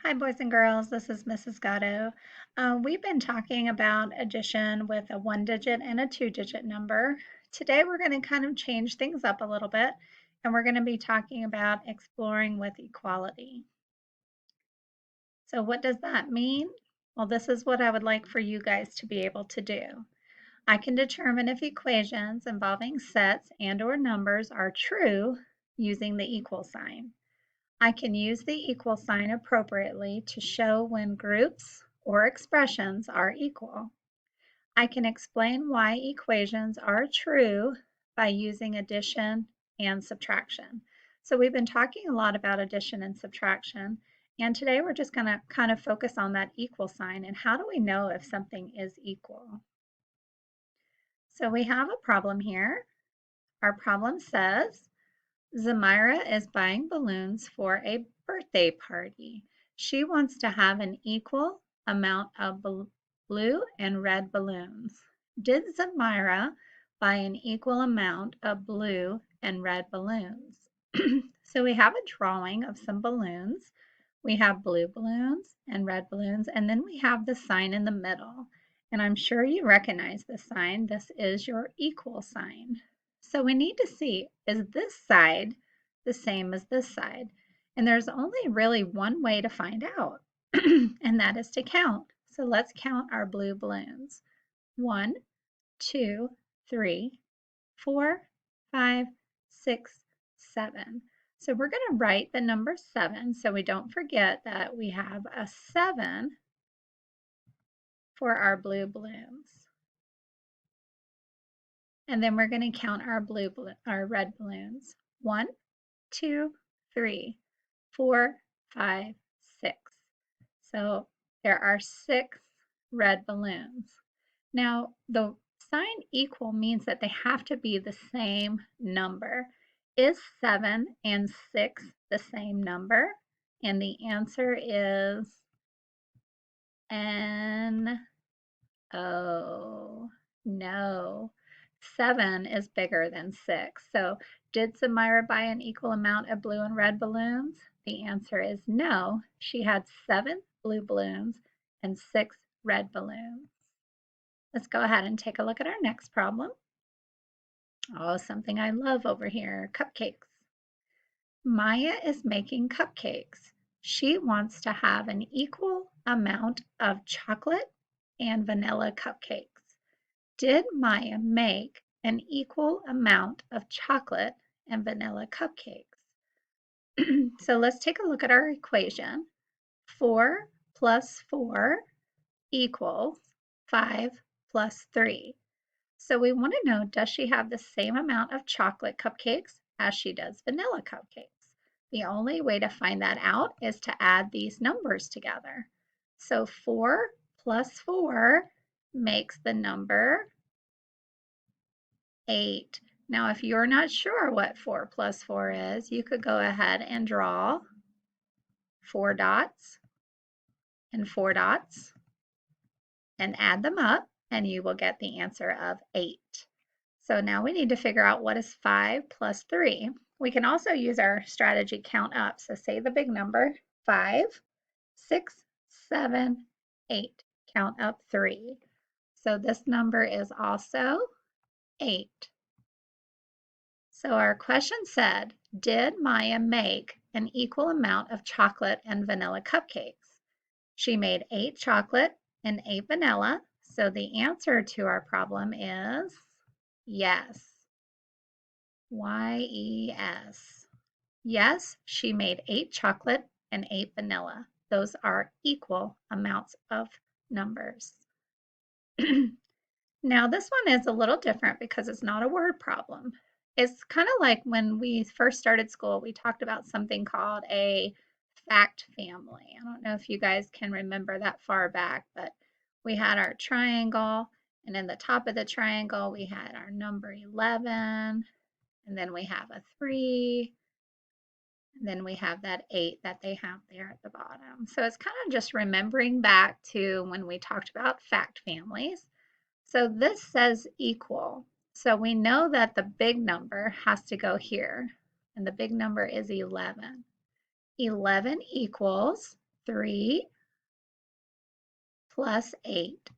Hi, boys and girls. This is Mrs. Gatto. We've been talking about addition with a one-digit and a two-digit number. Today, we're going to kind of change things up a little bit, and we're going to be talking about exploring with equality. So what does that mean? Well, this is what I would like for you guys to be able to do. I can determine if equations involving sets and/or numbers are true using the equal sign. I can use the equal sign appropriately to show when groups or expressions are equal. I can explain why equations are true by using addition and subtraction. So we've been talking a lot about addition and subtraction, and today we're just going to kind of focus on that equal sign and how do we know if something is equal. So we have a problem here. Our problem says, Zamira is buying balloons for a birthday party. She wants to have an equal amount of blue and red balloons. Did Zamira buy an equal amount of blue and red balloons? So we have a drawing of some balloons. We have blue balloons and red balloons, and then we have the sign in the middle. And I'm sure you recognize this sign. This is your equal sign. So we need to see, is this side the same as this side? And there's only really one way to find out, and that is to count. So let's count our blue balloons. 1, 2, 3, 4, 5, 6, 7. So we're going to write the number 7 so we don't forget that we have a 7 for our blue balloons. And then we're going to count our red balloons. 1, 2, 3, 4, 5, 6. So there are 6 red balloons. Now the sign equal means that they have to be the same number. Is 7 and 6 the same number? And the answer is N. Oh, no. 7 is bigger than 6. So did Samira buy an equal amount of blue and red balloons? The answer is no. She had 7 blue balloons and 6 red balloons. Let's go ahead and take a look at our next problem. Oh, something I love over here, cupcakes. Maya is making cupcakes. She wants to have an equal amount of chocolate and vanilla cupcakes. Did Maya make an equal amount of chocolate and vanilla cupcakes? So let's take a look at our equation. 4 plus 4 equals 5 plus 3. So we want to know, does she have the same amount of chocolate cupcakes as she does vanilla cupcakes? The only way to find that out is to add these numbers together. So 4 plus 4 makes the number 8. Now, if you're not sure what 4 plus 4 is, you could go ahead and draw 4 dots and 4 dots and add them up, and you will get the answer of 8. So now we need to figure out what is 5 plus 3. We can also use our strategy count up. So say the big number, 5, 6, 7, 8. Count up 3. So this number is also 8. So our question said, did Maya make an equal amount of chocolate and vanilla cupcakes? She made 8 chocolate and 8 vanilla. So the answer to our problem is yes. Y-E-S. Yes, she made 8 chocolate and 8 vanilla. Those are equal amounts of numbers. Now this one is a little different because it's not a word problem. It's kind of like when we first started school, we talked about something called a fact family. I don't know if you guys can remember that far back, but we had our triangle, and in the top of the triangle, we had our number 11, and then we have a 3, and then we have that 8 that they have there at the bottom. So it's kind of just remembering back to when we talked about fact families. So this says equal. So we know that the big number has to go here, and the big number is 11. 11 equals 3 plus 8.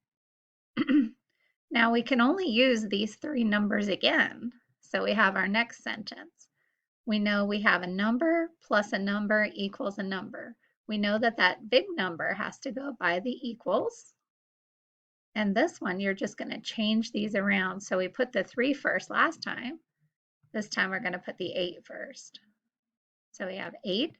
Now we can only use these three numbers again. So we have our next sentence. We know we have a number plus a number equals a number. We know that that big number has to go by the equals. And this one, you're just going to change these around. So we put the 3 first last time. This time we're going to put the 8 first. So we have 8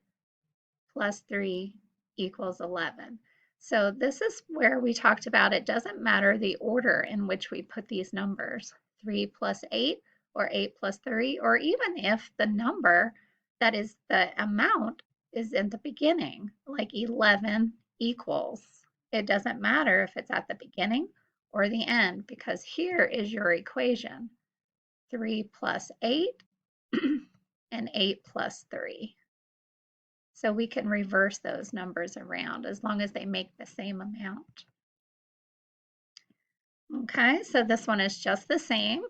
plus 3 equals 11. So this is where we talked about it doesn't matter the order in which we put these numbers, 3 plus 8 or 8 plus 3, or even if the number that is the amount is in the beginning, like 11 equals. It doesn't matter if it's at the beginning or the end, because here is your equation, 3 plus 8 and 8 plus 3. So we can reverse those numbers around as long as they make the same amount. Okay, so this one is just the same.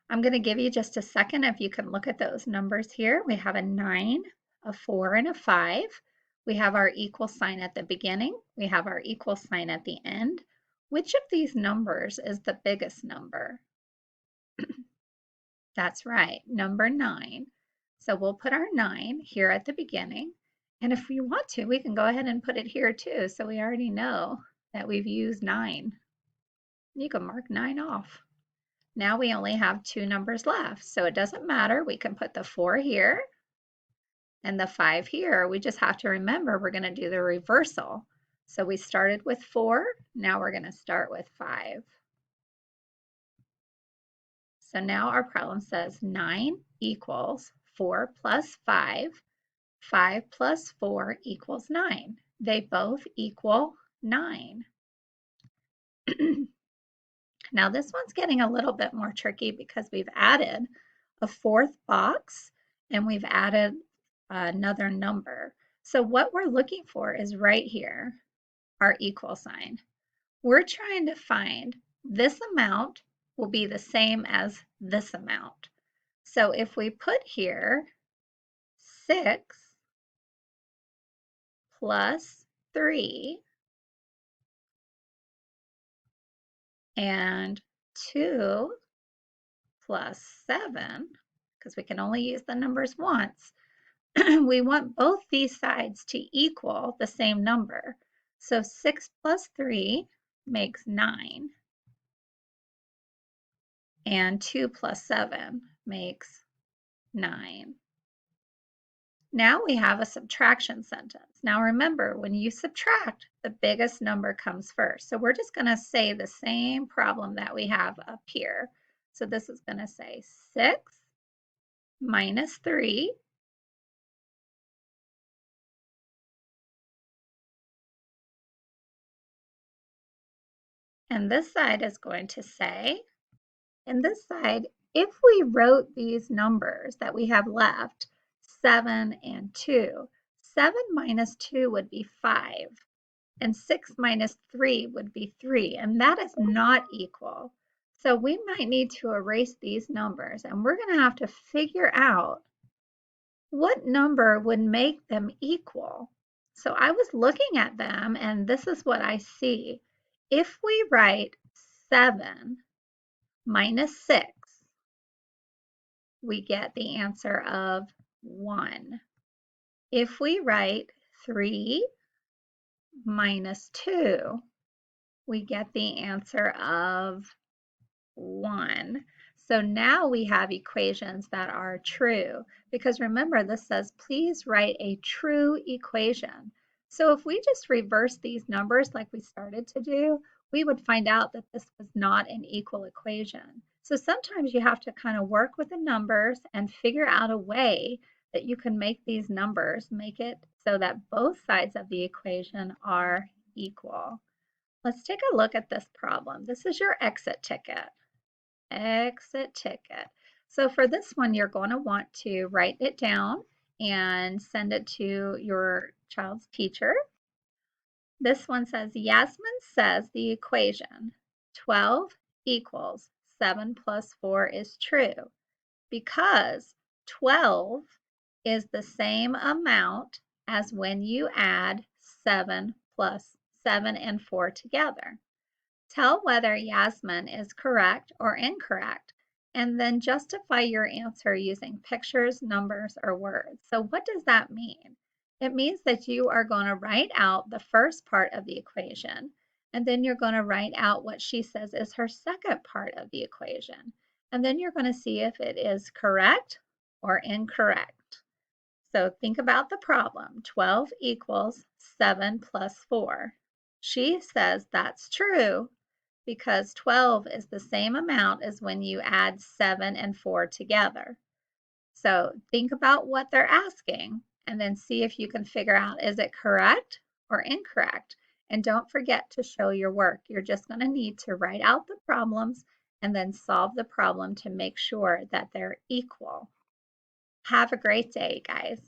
I'm going to give you just a second if you can look at those numbers here. We have a 9, a 4, and a 5. We have our equal sign at the beginning. We have our equal sign at the end. Which of these numbers is the biggest number? That's right, number 9. So we'll put our 9 here at the beginning. And if we want to, we can go ahead and put it here too. So we already know that we've used 9. You can mark 9 off. Now we only have 2 numbers left. So it doesn't matter. We can put the 4 here and the 5 here. We just have to remember we're going to do the reversal. So we started with 4. Now we're going to start with 5. So now our problem says 9 equals 4 plus 5. 5 plus 4 equals 9. They both equal 9. Now this one's getting a little bit more tricky because we've added a fourth box and we've added another number. So what we're looking for is right here, our equal sign. We're trying to find this amount will be the same as this amount. So if we put here 6 plus 3 and 2 plus 7, because we can only use the numbers once, we want both these sides to equal the same number. So 6 plus 3 makes 9, and 2 plus 7 makes 9. Now we have a subtraction sentence. Now remember, when you subtract, the biggest number comes first. So we're just going to say the same problem that we have up here. So this is going to say 6 minus 3 and this side is going to say, and this side, if we wrote these numbers that we have left, 7 and 2, 7 minus 2 would be 5, and 6 minus 3 would be 3, and that is not equal. So we might need to erase these numbers, and we're going to have to figure out what number would make them equal. So I was looking at them, and this is what I see. If we write 7 minus 6, we get the answer of 1. If we write 3 minus 2, we get the answer of 1. So now we have equations that are true, because remember this says please write a true equation. So if we just reverse these numbers like we started to do, we would find out that this was not an equal equation. So sometimes you have to kind of work with the numbers and figure out a way that you can make these numbers make it so that both sides of the equation are equal. Let's take a look at this problem. This is your exit ticket. Exit ticket. So for this one, you're going to want to write it down and send it to your child's teacher. This one says, Yasmin says the equation 12 equals 7 plus 4 is true because 12 is the same amount as when you add 7 plus 7 and 4 together. Tell whether Yasmin is correct or incorrect, and then justify your answer using pictures, numbers, or words. So what does that mean? It means that you are going to write out the first part of the equation, and then you're going to write out what she says is her second part of the equation. And then you're going to see if it is correct or incorrect. So think about the problem. 12 equals 7 plus 4. She says that's true because 12 is the same amount as when you add 7 and 4 together. So think about what they're asking and then see if you can figure out, is it correct or incorrect? And don't forget to show your work. You're just going to need to write out the problems and then solve the problem to make sure that they're equal. Have a great day, guys.